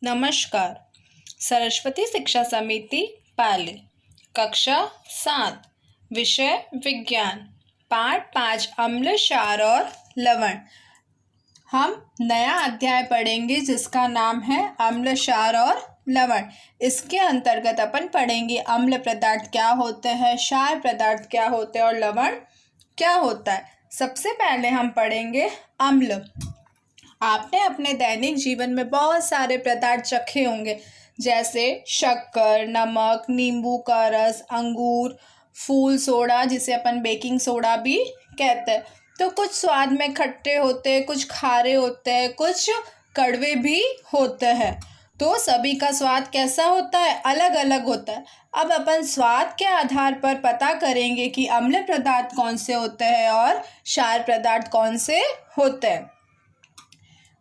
नमस्कार। सरस्वती शिक्षा समिति पाली, कक्षा 7, विषय विज्ञान, पाठ 5 अम्ल, क्षार और लवण। हम नया अध्याय पढ़ेंगे जिसका नाम है अम्ल, क्षार और लवण। इसके अंतर्गत अपन पढ़ेंगे अम्ल पदार्थ क्या होते हैं, क्षार पदार्थ क्या होते हैं और लवण क्या होता है। सबसे पहले हम पढ़ेंगे अम्ल। आपने अपने दैनिक जीवन में बहुत सारे पदार्थ चखे होंगे, जैसे शक्कर, नमक, नींबू का रस, अंगूर, फूल सोडा जिसे अपन बेकिंग सोडा भी कहते हैं। तो कुछ स्वाद में खट्टे होते हैं, कुछ खारे होते हैं, कुछ कड़वे भी होते हैं। तो सभी का स्वाद कैसा होता है? अलग अलग होता है। अब अपन स्वाद के आधार पर पता करेंगे कि अम्ल पदार्थ कौन से होते हैं और क्षार पदार्थ कौन से होते हैं।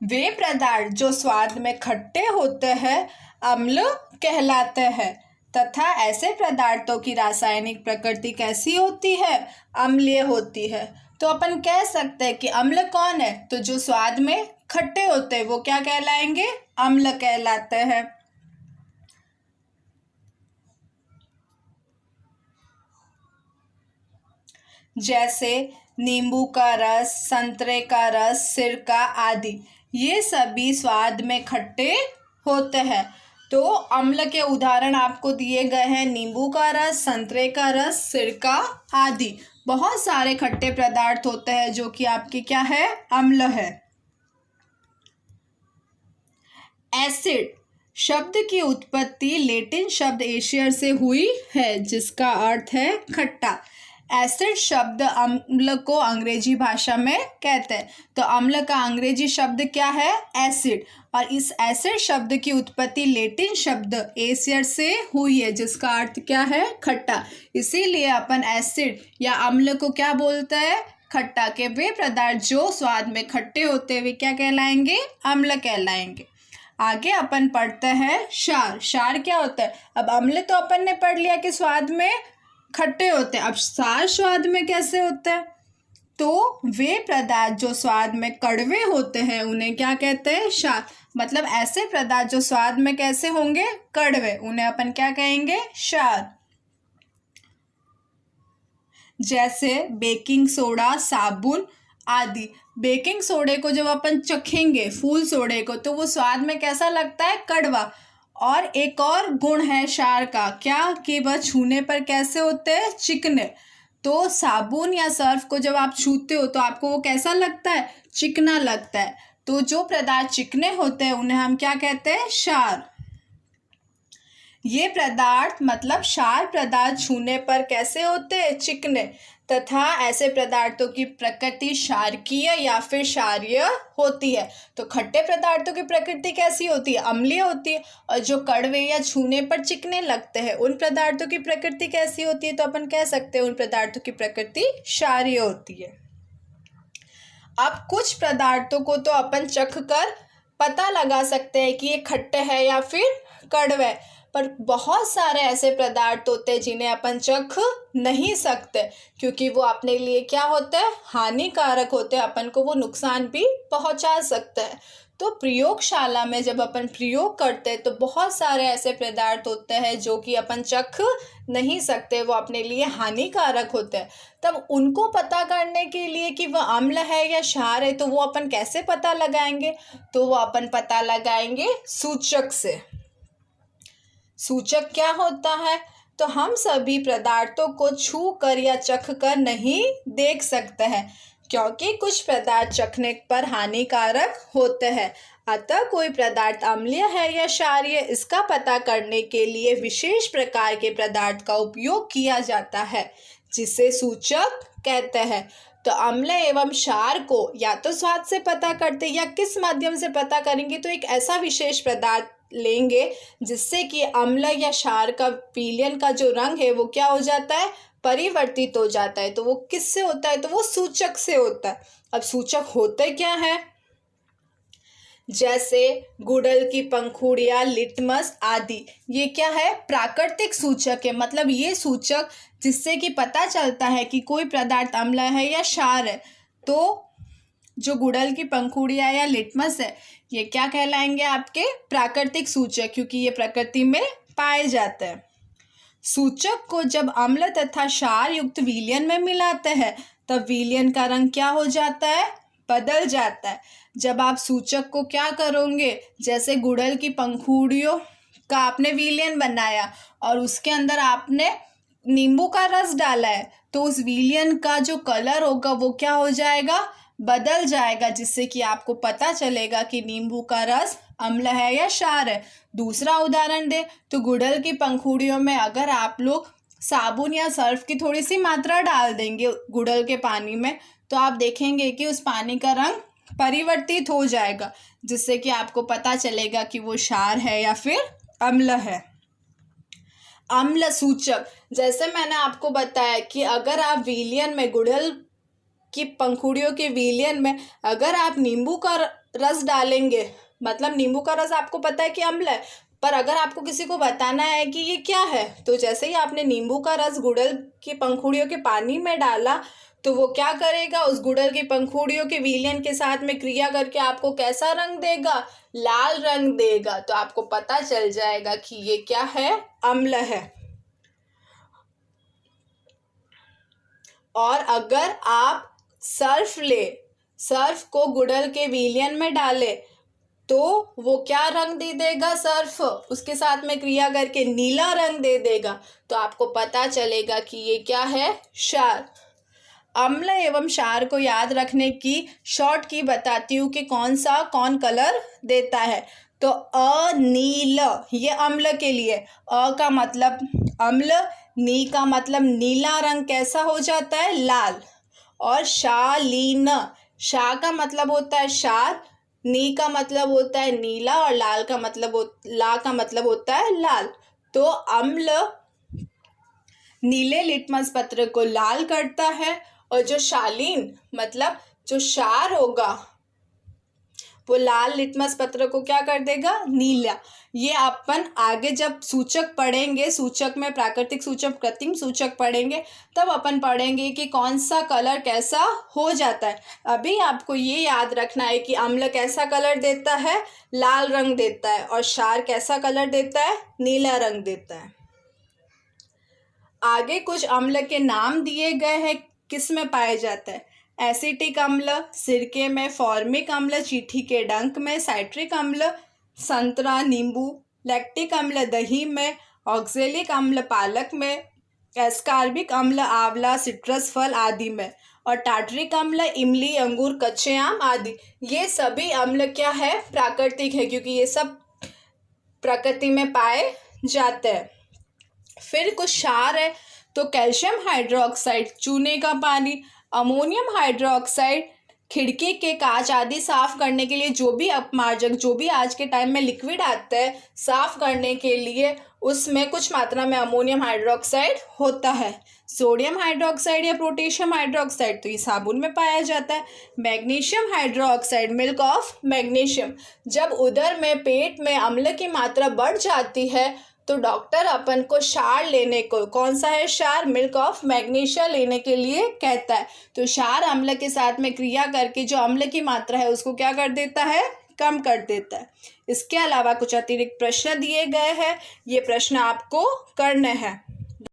वे पदार्थ जो स्वाद में खट्टे होते हैं अम्ल कहलाते हैं, तथा ऐसे पदार्थों की रासायनिक प्रकृति कैसी होती है? अम्लीय होती है। तो अपन कह सकते हैं कि अम्ल कौन है? तो जो स्वाद में खट्टे होते हैं वो क्या कहलाएंगे? अम्ल कहलाते हैं। जैसे नींबू का रस, संतरे का रस, सिरका आदि, ये सभी स्वाद में खट्टे होते हैं। तो अम्ल के उदाहरण आपको दिए गए हैं, नींबू का रस, संतरे का रस, सिरका आदि। बहुत सारे खट्टे पदार्थ होते हैं जो कि आपके क्या है? अम्ल है। एसिड शब्द की उत्पत्ति लैटिन शब्द एसियर से हुई है, जिसका अर्थ है खट्टा। एसिड शब्द अम्ल को अंग्रेजी भाषा में कहते हैं। तो अम्ल का अंग्रेजी शब्द क्या है? एसिड। और इस एसिड शब्द की उत्पत्ति लैटिन शब्द एसियर से हुई है, जिसका अर्थ क्या है? खट्टा। इसीलिए अपन एसिड या अम्ल को क्या बोलते हैं? खट्टा। के वे पदार्थ जो स्वाद में खट्टे होते हैं वे क्या कहलाएंगे? अम्ल कहलाएंगे। आगे अपन पढ़ते हैं क्षार। क्षार क्या होता है? अब अम्ल तो अपन ने पढ़ लिया कि स्वाद में खट्टे होते हैं। अब क्षार स्वाद में कैसे होते हैं? तो वे पदार्थ जो स्वाद में कड़वे होते हैं उन्हें क्या कहते हैं? क्षार। मतलब ऐसे पदार्थ जो स्वाद में कैसे होंगे? कड़वे, उन्हें अपन क्या कहेंगे? क्षार। जैसे बेकिंग सोडा, साबुन आदि। बेकिंग सोडे को जब अपन चखेंगे, फूल सोडे को, तो वो स्वाद में कैसा लगता है? कड़वा। और एक और गुण है क्षार का, क्या? कि वह छूने पर कैसे होते हैं? चिकने। तो साबुन या सर्फ को जब आप छूते हो तो आपको वो कैसा लगता है? चिकना लगता है। तो जो पदार्थ चिकने होते हैं उन्हें हम क्या कहते हैं? क्षार। ये पदार्थ मतलब क्षार पदार्थ छूने पर कैसे होते हैं? चिकने। तथा ऐसे पदार्थों की प्रकृति क्षारकीय या फिर क्षारीय होती है। तो खट्टे पदार्थों की प्रकृति कैसी होती है? अम्लीय होती है। और जो कड़वे या छूने पर चिकने लगते हैं उन पदार्थों की प्रकृति कैसी होती है? तो अपन कह सकते हैं उन पदार्थों की प्रकृति क्षारीय होती है। अब कुछ पदार्थों को तो अपन चख कर पता लगा सकते हैं कि ये खट्टे हैं या फिर कड़वे, पर बहुत सारे ऐसे पदार्थ होते हैं जिन्हें अपन चख नहीं सकते, क्योंकि वो अपने लिए क्या होते हैं? हानिकारक होते हैं। अपन को वो नुकसान भी पहुंचा सकते हैं। तो प्रयोगशाला में जब अपन प्रयोग करते हैं तो बहुत सारे ऐसे पदार्थ होते हैं जो कि अपन चख नहीं सकते, वो अपने लिए हानिकारक होते हैं। तब उनको पता करने के लिए कि वह अम्ल है या क्षार है, तो वो अपन कैसे पता लगाएंगे? तो वो अपन पता लगाएंगे सूचक से। सूचक क्या होता है? तो हम सभी पदार्थों को छू कर या चख कर नहीं देख सकते हैं, क्योंकि कुछ पदार्थ चखने पर हानिकारक होते हैं। अतः कोई पदार्थ अम्लीय है या क्षारीय, इसका पता करने के लिए विशेष प्रकार के पदार्थ का उपयोग किया जाता है, जिसे सूचक कहते हैं। तो अम्ल एवं क्षार को या तो स्वाद से पता करते या किस माध्यम से पता करेंगे? तो एक ऐसा विशेष पदार्थ लेंगे जिससे कि अम्ल या क्षार का विलयन का जो रंग है वो क्या हो जाता है? परिवर्तित हो जाता है। तो वो किससे होता है? तो वो सूचक से होता है। अब सूचक होते क्या है? जैसे गुड़हल की पंखुड़ियाँ, लिटमस आदि, ये क्या है? प्राकृतिक सूचक है। मतलब ये सूचक जिससे कि पता चलता है कि कोई पदार्थ अम्ल है या क्षार है। तो जो गुड़हल की पंखुड़ियाँ या लिटमस है, ये क्या कहलाएंगे? आपके प्राकृतिक सूचक, क्योंकि ये प्रकृति में पाए जाते हैं। सूचक को जब अम्ल तथा क्षार युक्त विलयन में मिलाते हैं तब विलयन का रंग क्या हो जाता है? बदल जाता है। जब आप सूचक को क्या करोगे, जैसे गुड़हल की पंखुड़ियों का आपने विलयन बनाया और उसके अंदर आपने नींबू का रस डाला है, तो उस विलयन का जो कलर होगा वो क्या हो जाएगा? बदल जाएगा, जिससे कि आपको पता चलेगा कि नींबू का रस अम्ल है या क्षार है। दूसरा उदाहरण दे तो गुड़हल की पंखुड़ियों में अगर आप लोग साबुन या सर्फ की थोड़ी सी मात्रा डाल देंगे गुड़हल के पानी में, तो आप देखेंगे कि उस पानी का रंग परिवर्तित हो जाएगा, जिससे कि आपको पता चलेगा कि वो क्षार है या फिर अम्ल है। अम्ल सूचक, जैसे मैंने आपको बताया कि अगर आप विलयन में गुड़हल की पंखुड़ियों के विलयन में अगर आप नींबू का रस डालेंगे, मतलब नींबू का रस आपको पता है कि अम्ल है, पर अगर आपको किसी को बताना है कि ये क्या है, तो जैसे ही आपने नींबू का रस गुड़हल की पंखुड़ियों के पानी में डाला, तो वो क्या करेगा? उस गुड़हल की पंखुड़ियों के विलयन के साथ में क्रिया करके आपको कैसा रंग देगा? लाल रंग देगा। तो आपको पता चल जाएगा कि ये क्या है? अम्ल है। और अगर आप सर्फ को गुड़हल के विलयन में डाले, तो वो क्या रंग दे देगा? सर्फ उसके साथ में क्रिया करके नीला रंग दे देगा। तो आपको पता चलेगा कि ये क्या है? क्षार। अम्ल एवं क्षार को याद रखने की शॉर्ट की बताती हूँ कि कौन कलर देता है। तो अनील, ये अम्ल के लिए, अ का मतलब अम्ल, नी का मतलब नीला रंग कैसा हो जाता है? लाल। और शालीन, शा का मतलब होता है क्षार, नी का मतलब होता है नीला और ला का मतलब होता है लाल। तो अम्ल नीले लिटमस पत्र को लाल करता है और जो शालीन मतलब जो क्षार होगा वो लाल लिटमस पत्र को क्या कर देगा? नीला। ये अपन आगे जब सूचक पढ़ेंगे, सूचक में प्राकृतिक सूचक, कृत्रिम सूचक पढ़ेंगे, तब अपन पढ़ेंगे कि कौन सा कलर कैसा हो जाता है। अभी आपको ये याद रखना है कि अम्ल कैसा कलर देता है? लाल रंग देता है। और क्षार कैसा कलर देता है? नीला रंग देता है। आगे कुछ अम्ल के नाम दिए गए हैं, किस में पाया जाता है? एसिटिक अम्ल सिरके में, फॉर्मिक अम्ल चींटी के डंक में, साइट्रिक अम्ल संतरा नींबू, लैक्टिक अम्ल दही में, ऑक्जेलिक अम्ल पालक में, एस्कार्बिक अम्ल आंवला सिट्रस फल आदि में, और टार्टरिक अम्ल इमली अंगूर कच्चे आम आदि। ये सभी अम्ल क्या है? प्राकृतिक है, क्योंकि ये सब प्रकृति में पाए जाते हैं। फिर कुछ क्षार है, तो कैल्शियम हाइड्रोक्साइड चूने का पानी, अमोनियम हाइड्रोक्साइड खिड़की के कांच आदि साफ करने के लिए, जो भी अपमार्जक, जो भी आज के टाइम में लिक्विड आता है साफ करने के लिए, उसमें कुछ मात्रा में अमोनियम हाइड्रोक्साइड होता है। सोडियम हाइड्रोक्साइड या पोटेशियम हाइड्रोक्साइड तो ये साबुन में पाया जाता है। Magnesium hydroxide milk of magnesium, जब उदर में पेट में अम्ल की मात्रा बढ़ जाती है तो डॉक्टर अपन को क्षार लेने को, कौन सा है क्षार? मिल्क ऑफ मैग्नीशिया लेने के लिए कहता है। तो क्षार अम्ल के साथ में क्रिया करके जो अम्ल की मात्रा है उसको क्या कर देता है? कम कर देता है। इसके अलावा कुछ अतिरिक्त प्रश्न दिए गए हैं, ये प्रश्न आपको करने हैं।